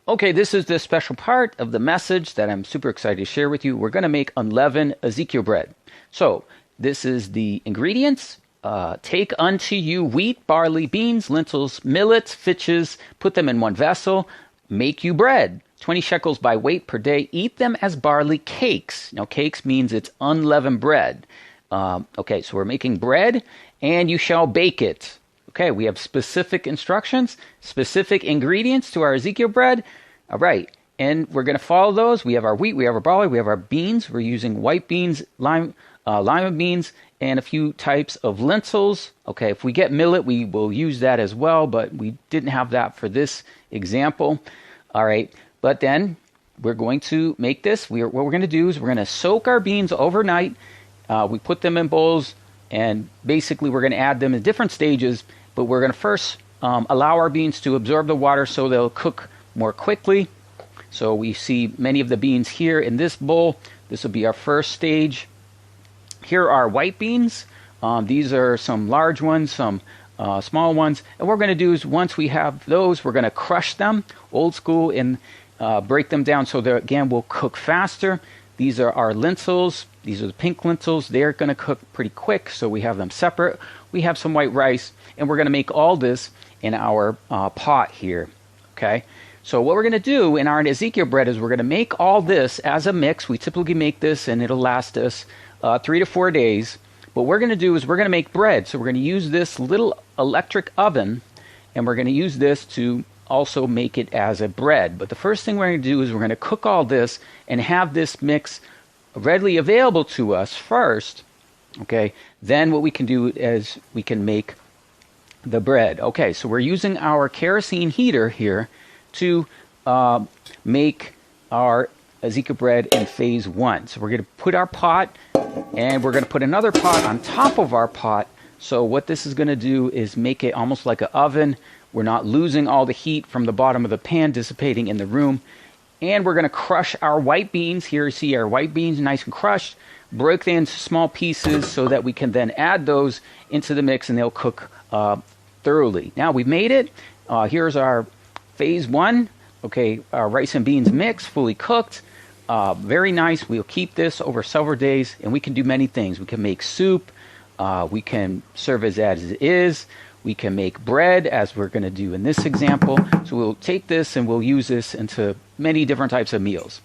Okay, this is the special part of the message that I'm super excited to share with you. We're going to make unleavened Ezekiel bread. So, this is the ingredients. Take unto you wheat, barley, beans, lentils, millets, fitches, put them in one vessel. Make you bread, 20 shekels by weight per day. Eat them as barley cakes. Now, cakes means it's unleavened bread. Okay, so we're making bread, and you shall bake it. Okay, we have specific instructions, specific ingredients to our Ezekiel bread. All right, and we're going to follow those. We have our wheat, we have our barley, we have our beans. We're using white beans, lima beans, and a few types of lentils. Okay, if we get millet, we will use that as well, but we didn't have that for this example. All right, but then we're going to make this. What we're going to do is we're going to soak our beans overnight. We put them in bowls, and basically we're going to add them in different stages. But we're going to first allow our beans to absorb the water so they'll cook more quickly. So we see many of the beans here in this bowl. This will be our first stage. Here are white beans. These are some large ones, some small ones. And what we're going to do is once we have those, we're going to crush them, old school, and break them down so that, again, will cook faster. These are our lentils. These are the pink lentils. They're going to cook pretty quick, so we have them separate. We have some white rice, and we're going to make all this in our pot here, okay? So what we're going to do in our Ezekiel bread is we're going to make all this as a mix. We typically make this, and it'll last us 3 to 4 days. What we're going to do is we're going to make bread. So we're going to use this little electric oven, and we're going to use this to also make it as a bread. But the first thing we're going to do is we're going to cook all this and have this mix readily available to us first, okay? Then what we can do is we can make the bread. Okay, so we're using our kerosene heater here to make our Ezekiel bread in phase 1. So we're going to put our pot, and we're going to put another pot on top of our pot. So what this is going to do is make it almost like an oven. We're not losing all the heat from the bottom of the pan dissipating in the room. And we're going to crush our white beans. Here you see our white beans nice and crushed. Break them into small pieces so that we can then add those into the mix and they'll cook thoroughly. Now we've made it. Here's our phase 1. Okay, our rice and beans mix, fully cooked. Very nice. We'll keep this over several days, and we can do many things. We can make soup. We can serve it as it is. We can make bread, as we're going to do in this example. So we'll take this and we'll use this into many different types of meals.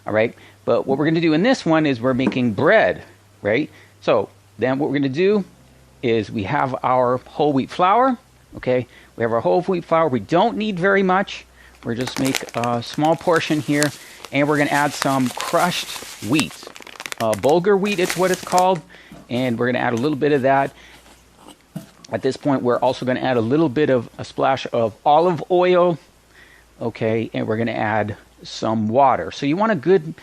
All right. But what we're going to do in this one is we're making bread, right? So then what we're going to do is we have our whole wheat flour. Okay. We have our whole wheat flour. We don't need very much. We're just make a small portion here. And we're going to add some crushed wheat. Bulgur wheat is what it's called. And we're going to add a little bit of that. At this point, we're also going to add a little bit of a splash of olive oil, okay, and we're going to add some water. So you want a good,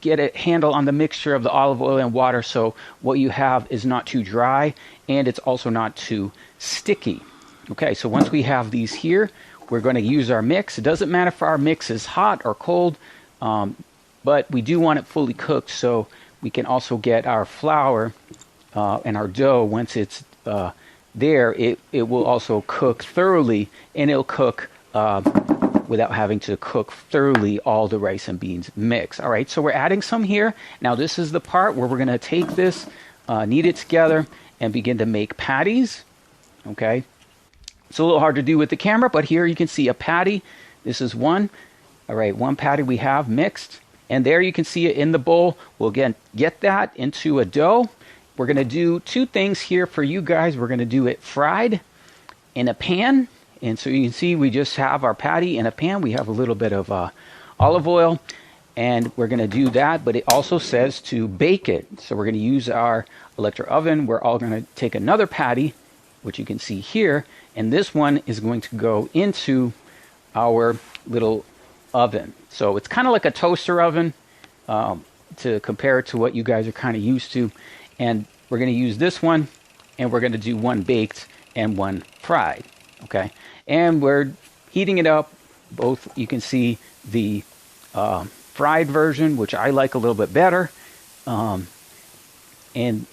get a handle on the mixture of the olive oil and water so what you have is not too dry and it's also not too sticky. Okay, so once we have these here, we're going to use our mix. It doesn't matter if our mix is hot or cold, but we do want it fully cooked so we can also get our flour and our dough, once it's there, it will also cook thoroughly, and it'll cook without having to cook thoroughly all the rice and beans mix. All right, so we're adding some here. Now this is the part where we're going to take this, knead it together, and begin to make patties. Okay, it's a little hard to do with the camera, but here you can see a patty. This is one. All right, one patty we have mixed, and there you can see it in the bowl. We'll again get that into a dough. We're going to do 2 things here for you guys. We're going to do it fried in a pan. And so you can see we just have our patty in a pan. We have a little bit of olive oil. And we're going to do that. But it also says to bake it. So we're going to use our electric oven. We're all going to take another patty, which you can see here. And this one is going to go into our little oven. So it's kind of like a toaster oven to compare it to what you guys are kind of used to. And we're going to use this one, and we're going to do one baked and one fried, okay? And we're heating it up. Both, you can see the fried version, which I like a little bit better. And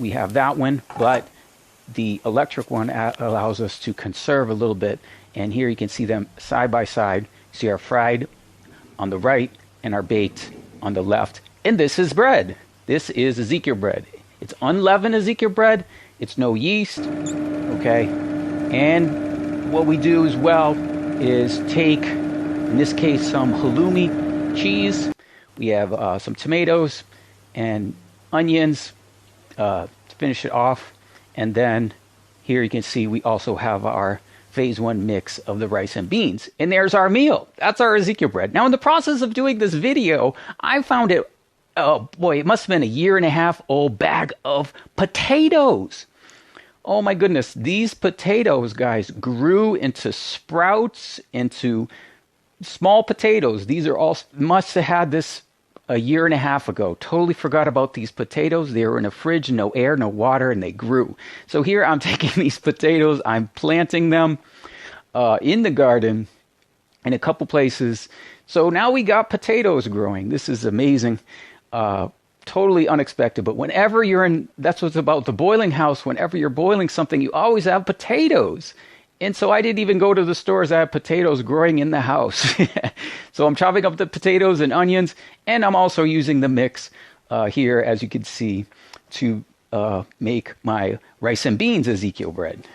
we have that one, but the electric one allows us to conserve a little bit. And here you can see them side by side See our fried on the right and our baked on the left. And this is bread. This is Ezekiel bread. It's unleavened Ezekiel bread. It's no yeast. Okay. And what we do as well is take, in this case, some halloumi cheese. We have some tomatoes and onions to finish it off. And then here you can see we also have our phase 1 mix of the rice and beans. And there's our meal. That's our Ezekiel bread. Now, in the process of doing this video, I found it, oh boy, it must have been a 1.5-year-old bag of potatoes. Oh my goodness. These potatoes, guys, grew into sprouts, into small potatoes. These are all, must have had this a 1.5 years ago. Totally forgot about these potatoes. They were in a fridge, no air, no water, and they grew. So here I'm taking these potatoes, I'm planting them in the garden in a couple places. So now we got potatoes growing. This is amazing. Totally unexpected. But whenever you're in, that's what's about the boiling house. Whenever you're boiling something, you always have potatoes. And so I didn't even go to the stores. I have potatoes growing in the house. So I'm chopping up the potatoes and onions, and I'm also using the mix here, as you can see, to make my rice and beans Ezekiel bread.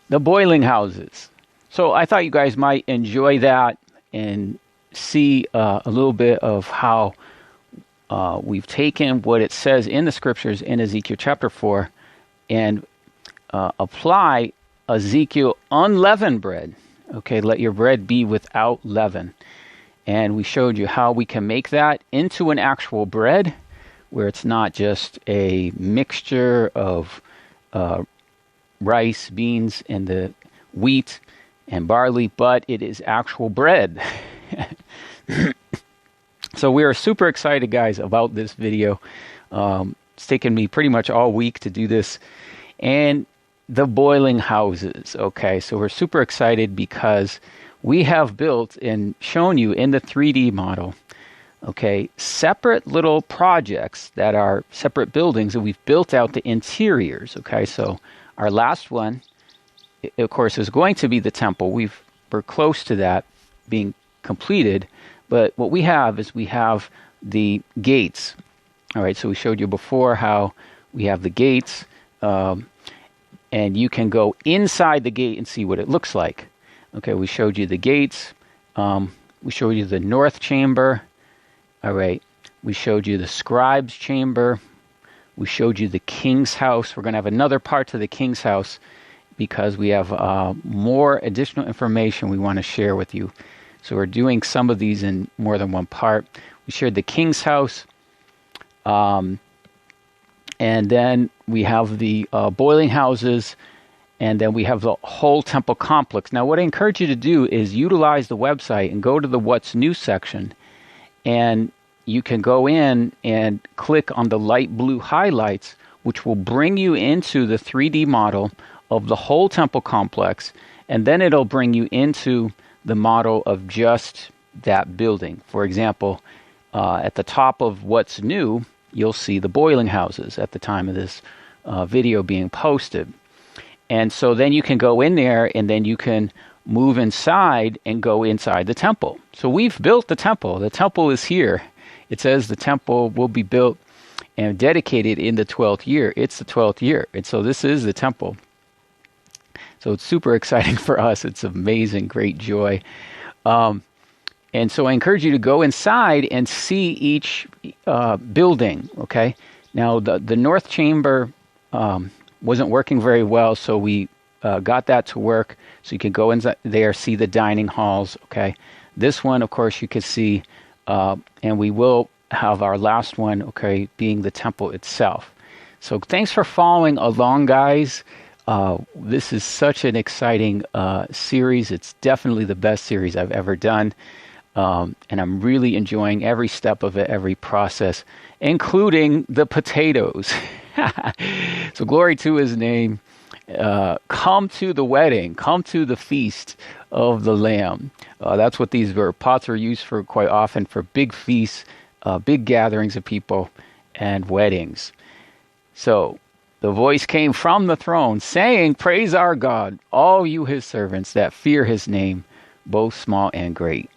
The boiling houses. So I thought you guys might enjoy that and see a little bit of how we've taken what it says in the scriptures in Ezekiel chapter 4 and apply Ezekiel unleavened bread. Okay, let your bread be without leaven. And we showed you how we can make that into an actual bread where it's not just a mixture of rice, beans, and the wheat and barley, but it is actual bread. So we are super excited, guys, about this video. It's taken me pretty much all week to do this. And the boiling houses. Okay, so we're super excited because we have built and shown you in the 3D model, okay, separate little projects that are separate buildings, and we've built out the interiors. Okay, so our last one, of course, is going to be the temple. We're close to that being completed, but what we have is we have the gates. All right, so we showed you before how we have the gates. And you can go inside the gate and see what it looks like. Okay, we showed you the gates. We showed you the north chamber. All right, we showed you the scribe's chamber. We showed you the king's house. We're going to have another part to the king's house because we have more additional information we want to share with you. So we're doing some of these in more than one part. We shared the king's house. And then we have the boiling houses, and then we have the whole temple complex. Now, what I encourage you to do is utilize the website and go to the What's New section, and you can go in and click on the light blue highlights, which will bring you into the 3D model of the whole temple complex, and then it'll bring you into the model of just that building. For example, at the top of What's New, you'll see the boiling houses at the time of this video being posted. And so then you can go in there and then you can move inside and go inside the temple. So we've built the temple. The temple is here. It says the temple will be built and dedicated in the 12th year. It's the 12th year. And so this is the temple. So it's super exciting for us. It's amazing, great joy. And so I encourage you to go inside and see each building, okay? Now, the north chamber wasn't working very well, so we got that to work. So you can go in there, see the dining halls, okay? This one, of course, you can see, and we will have our last one, okay, being the temple itself. So thanks for following along, guys. This is such an exciting series. It's definitely the best series I've ever done. And I'm really enjoying every step of it, every process, including the potatoes. So glory to his name. Come to the wedding. Come to the feast of the Lamb. That's what these pots are used for quite often, for big feasts, big gatherings of people, and weddings. So the voice came from the throne saying, "Praise our God, all you his servants that fear his name, both small and great."